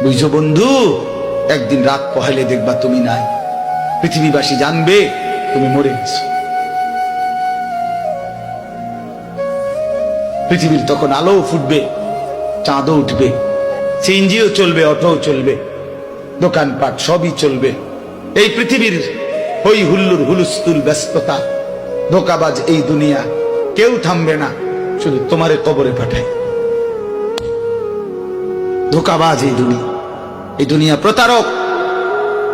বুঝছো বন্ধু, একদিন রাত পহেলে দেখবা তুমি নাই, পৃথিবীবাসী জানবে তুমি মরে গেছো। পৃথিবীর তখন আলো ফুটবে, চাঁদও উঠবে, সিএনজিও চলবে, অটোও চলবে, দোকানপাট সবই চলবে। এই পৃথিবীর হই হুল্লুর হুলুস্থুল ব্যস্ততা, ধোকাবাজ এই দুনিয়া, কেউ থামবে না, শুধু তোমারে কবরে পাঠায়। ধোকাবাজ এই দুনিয়া, এই দুনিয়া প্রতারক,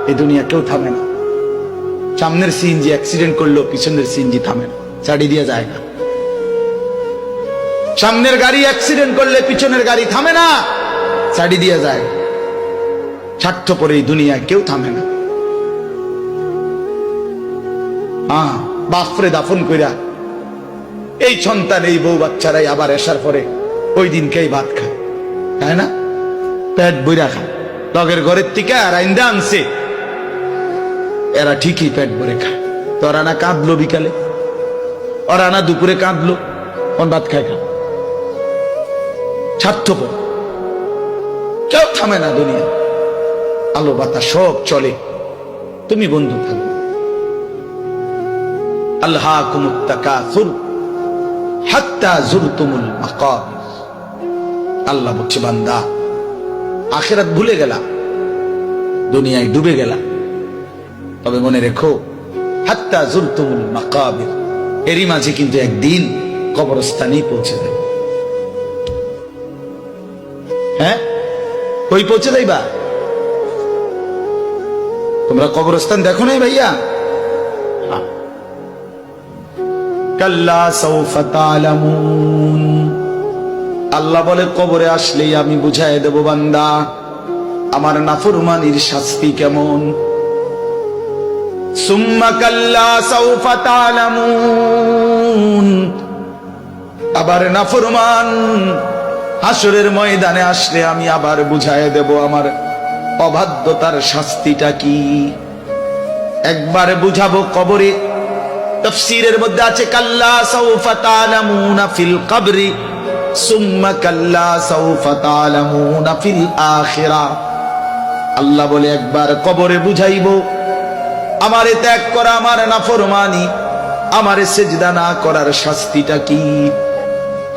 এই দুনিয়া কেউ থামে না। সামনের সিএনজি অ্যাক্সিডেন্ট করলো, পিছনের সিএনজি থামে না, ছাড়ি দিয়ে যায় না। সামনের গাড়ি অ্যাক্সিডেন্ট করলে পিছনের গাড়ি থামে না, ছাড়ি দিয়ে যায়। স্বার্থপর এই দুনিয়ায় কেউ থামে না। বাপরে দাফন কইরা এই সন্তান, এই বউ বাচ্চারাই আবার আসার পরে ওই দিনকেই ভাত খায়, তাই না? পেট বইরা খায়, লগের ঘরের থেকে আর আইন্দা আনছে, এরা ঠিকই পেট ভরে খায়। তো ওরা না কাঁদলো বিকালে, ওরা না দুপুরে কাঁদলো, কোন ভাত খায় খা। স্বার্থপর, কেউ থামে না দুনিয়া, আলো বাতাস সব চলে, তুমি বন্ধু থাকবে। আল্লাহকুমুত তাকাসুর হাত্তা যুরতুমুল মাকাবির। আল্লাহ বলছে, বান্দা আখিরাত ভুলে গেলা, দুনিয়ায় ডুবে গেলা, তবে মনে রেখো হাত্তা যুরতুমুল মাকাবির, এরই মাঝে কিন্তু একদিন কবরস্থানেই পৌঁছে যাবে। হ্যাঁ, কই পৌঁছে যাইবা? তোমরা কবরস্থান দেখো নাই ভাইয়া? কাল্লা সাউফা তা'লামুন। আল্লাহ বলে, কবরে আসলেই আমি বুঝাই দেব বান্দা আমার নাফরমানির শাস্তি কেমন। সুম্মা কাল্লা সাউফা তা'লামুন। আবার নাফরমান হাসরের ময়দানে আসলে আমি আবার বুঝাই দেব আমার অবাধ্যতার শাস্তিটা কি। একবার বুঝাবো কবরে। তাফসীরের মধ্যে আছে কাল্লা সাউফা তা'লামুনা ফিল কবরি সুম্মা কাল্লা সাউফা তা'লামুনা ফিল আখিরাহ। আল্লাহ বলে, একবার কবরে বুঝাইবো আমারে ত্যাগ করা, আমার নাফরমানি, আমারে সিজদা না করার শাস্তিটা কি।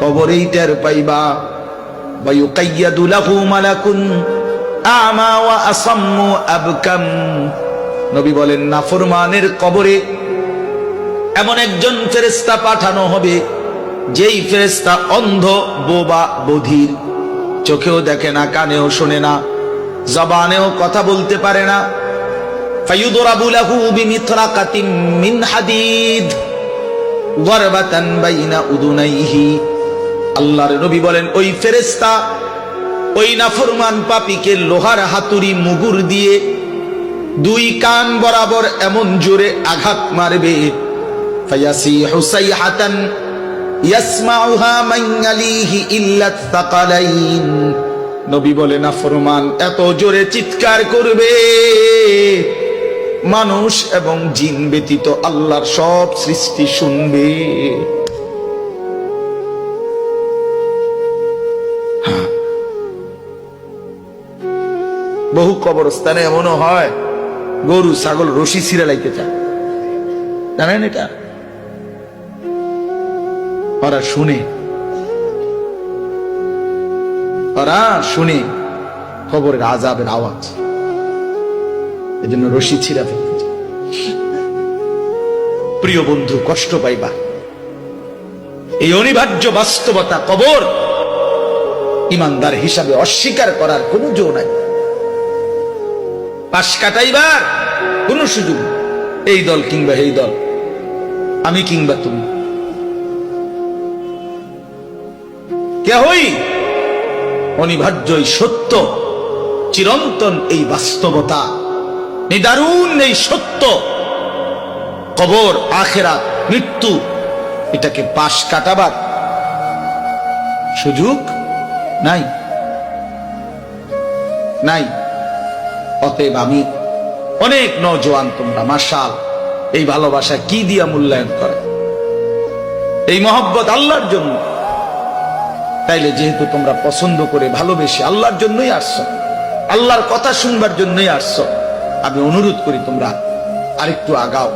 কবরেই টের পাইবা। ওয়া ইউকাইয়াদু লাহু মালাকুন আমা ওয়া আসাম্মু আবকাম। নবী বলেন, নাফরমানের কবরে এমন একজন ফেরেশতা পাঠানো হবে, যেই ফেরেশতা অন্ধ, বোবা, বধির, চোখেও দেখে না, কানেও শোনে না, জবানেও কথা বলতে পারে না। ফায়ুদরাবু লাহু বিমিতরাকাতিন মিন হাদিদ গরবাতান বাইনা উদুনাইহি। আল্লাহর নবী বলেন, ওই ফেরেশতা ওই নাফরমান পাপীকে লোহার হাতুড়ি মুগুর দিয়ে দুই কান বরাবর এমন জোরে আঘাত মারবে, ফায়াসিহু সাইহাতান ইয়াসমাউহা মান ইয়ালিহি ইল্লা আত-তাকালাইন। নবী বলে, নাফরমান এত জোরে চিৎকার করবে, মানুষ এবং জিন ব্যতীত আল্লাহর সব সৃষ্টি শুনবে। বহু কবরস্থানে এমনও হয়, গরু ছাগল রশি ছিঁড়ে লাইতে চায়, জানেন এটা? ওরা শুনে, ওরা শুনে কবরের আযাবের আওয়াজ, এজন্য রশি ছিঁড়া ফেলতে চায়। প্রিয় বন্ধু, কষ্ট পাইবা, এই অনিবার্য বাস্তবতা কবর ইমানদার হিসাবে অস্বীকার করার কোনো জো নাই। পাশ কাটাইবার কোন সুযোগ, এই দল কিংবা এই দল, আমি কিংবা তুমি, কেহই অনিবার্য এই সত্য, চিরন্তন এই বাস্তবতা, নিদারুণ এই সত্য, কবর, আখিরাত, মৃত্যু, এটাকে পাশ কাটাবার সুযোগ নাই, নাই। অতএব আমি অনেক নওজোয়ান, তোমরা মাশাআল্লাহ এই ভালোবাসা কি দিয়া মূল্যায়ন করে, এই মহব্বত আল্লাহর জন্য। তাইলে যেহেতু তোমরা পছন্দ করে ভালোবেসে আল্লাহর জন্যই আসছো, আল্লাহর কথা শুনবার জন্যই আসছো। আমি অনুরোধ করি তোমরা আরেকটু আগাও।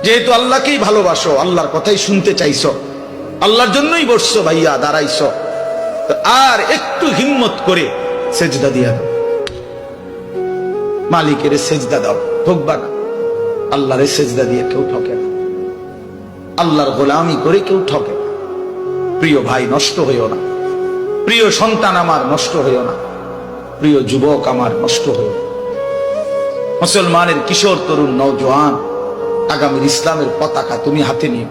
যেহেতু আল্লাহকেই ভালোবাসো, আল্লাহর কথাই শুনতে চাইছো, আল্লাহর জন্যই বসছো ভাইয়া, দাঁড়াইছো, তো আর একটু হিম্মত করে সেজদা দিয়া দাও, মালিকের সেজদা দাও, ঠকবা না। আল্লাহরে সেজদা দিয়ে কেউ ঠকে না, আল্লাহর গোলামি করে কেউ ঠকে না। প্রিয় ভাই, নষ্ট হইও না। প্রিয় সন্তান আমার, নষ্ট হইও না। প্রিয় যুবক আমার, নষ্ট হইও না। মুসলমানের কিশোর তরুণ নওজোয়ান, আগামীর ইসলামের পতাকা তুমি হাতে নিও।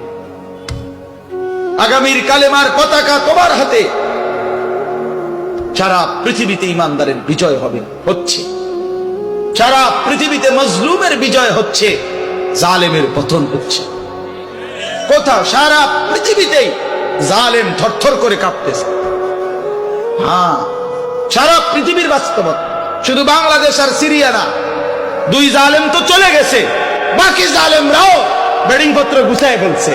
আগামীর কালেমার পতাকা তোমার হাতে। সারা পৃথিবীতে ইমানদারের বিজয় হবে, হচ্ছে। সারা পৃথিবীতে মজলুমের বিজয় হচ্ছে, জালেমের পতন হচ্ছে। কোথাও সারা পৃথিবীতেই জালেম থরথর করে কাঁপতেছে। হ্যাঁ, সারা পৃথিবীর বাস্তবতা, শুধু বাংলাদেশ আর সিরিয়া না। দুই জালেম তো চলে গেছে, বাকি জালেমরাও বেডিং পত্র গুছায় ফেলছে।